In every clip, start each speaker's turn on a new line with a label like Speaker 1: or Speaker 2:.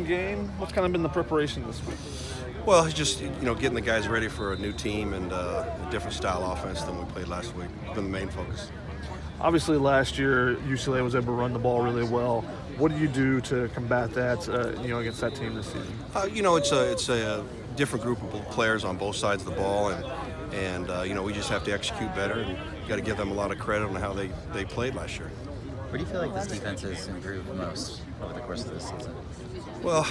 Speaker 1: game. What's kind of been the preparation this week?
Speaker 2: Well, it's just getting the guys ready for a new team and a different style offense than we played last week. It's been the main focus.
Speaker 1: Obviously, last year UCLA was able to run the ball really well. What do you do to combat that? Against that team this season?
Speaker 2: It's a different group of players on both sides of the ball, and we just have to execute better, and got to give them a lot of credit on how they played last year.
Speaker 3: Where do you feel like this defense has improved the most over the course of this season?
Speaker 2: Well,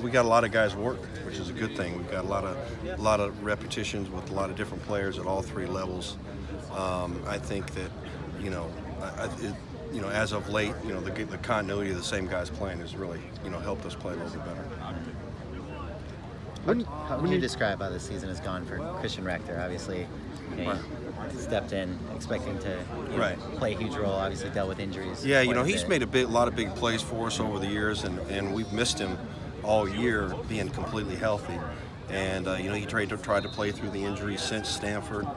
Speaker 2: we got a lot of guys work, which is a good thing. We've got a lot of repetitions with a lot of different players at all three levels. I think that as of late, the continuity of the same guys playing has really helped us play a little bit better.
Speaker 3: How would you describe how this season has gone for Christian Rector? Obviously, he stepped in expecting to play a huge role, obviously dealt with injuries.
Speaker 2: Yeah, he's made a lot of big plays for us over the years, and we've missed him all year being completely healthy. And he tried to play through the injuries since Stanford,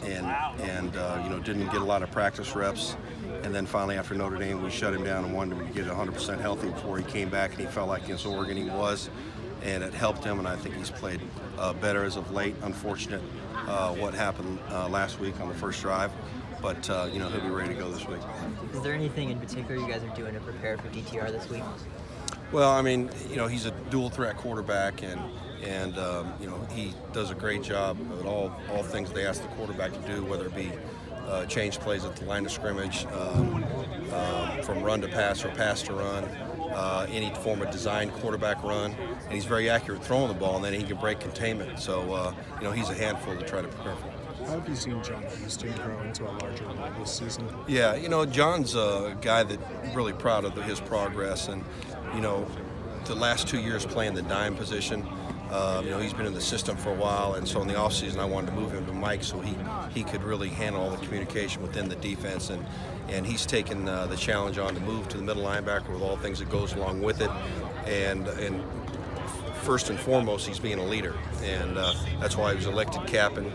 Speaker 2: and didn't get a lot of practice reps. And then finally after Notre Dame, we shut him down and wanted him to get 100% healthy before he came back, and he felt like against Oregon he was, and it helped him, and I think he's played better as of late. Unfortunate what happened last week on the first drive, but he'll be ready to go this week.
Speaker 4: Is there anything in particular you guys are doing to prepare for DTR this week?
Speaker 2: Well, I mean, he's a dual threat quarterback, and he does a great job at all things they ask the quarterback to do, whether it be change plays at the line of scrimmage, from run to pass or pass to run, any form of design quarterback run, and he's very accurate throwing the ball, and then he can break containment. So, he's a handful to try to prepare for.
Speaker 5: How have you seen John Houston grow into a larger role this season?
Speaker 2: Yeah, John's a guy that really proud of his progress, and the last 2 years playing the dime position. He's been in the system for a while, and so in the offseason I wanted to move him to Mike so he could really handle all the communication within the defense, and he's taken the challenge on to move to the middle linebacker with all things that goes along with it, and first and foremost he's being a leader, and that's why he was elected captain,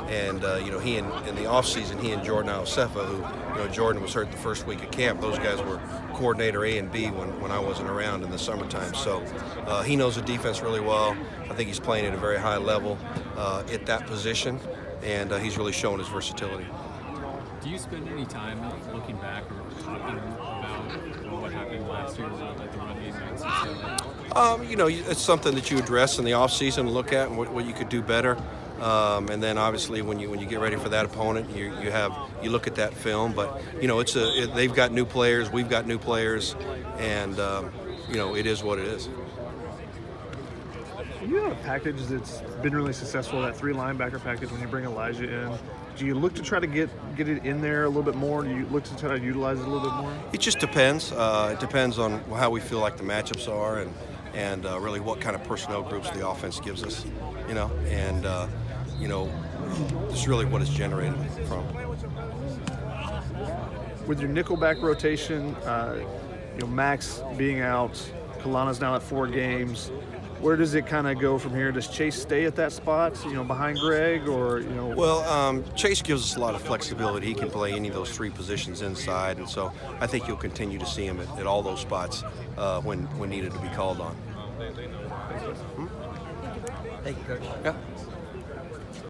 Speaker 2: and he in the offseason he and Jordan Alcefa, who Jordan was hurt the first week of camp. Those guys were coordinator A and B when I wasn't around in the summertime. So he knows the defense really well. I think he's playing at a very high level at that position, and he's really shown his versatility.
Speaker 6: Do you spend any time looking back or talking about what happened last year, like the run game against UCLA?
Speaker 2: It's something that you address in the offseason and look at and what you could do better. And then obviously when you get ready for that opponent, you look at that film. But they've got new players, we've got new players, and it is what it is.
Speaker 1: You have a package that's been really successful, that 3 linebacker package when you bring Elijah in. Do you look to try to get it in there a little bit more? Do you look to try to utilize it a little bit more?
Speaker 2: It just depends. It depends on how we feel like the matchups are, and really what kind of personnel groups the offense gives us, and it's really what it's generated from.
Speaker 1: With your nickelback rotation, Max being out, Kalana's now at 4 games. Where does it kind of go from here? Does Chase stay at that spot, behind Greg, or
Speaker 2: Well, Chase gives us a lot of flexibility. He can play any of those 3 positions inside, and so I think you'll continue to see him at all those spots when needed to be called on.
Speaker 4: Thank you, Coach.
Speaker 2: Yeah.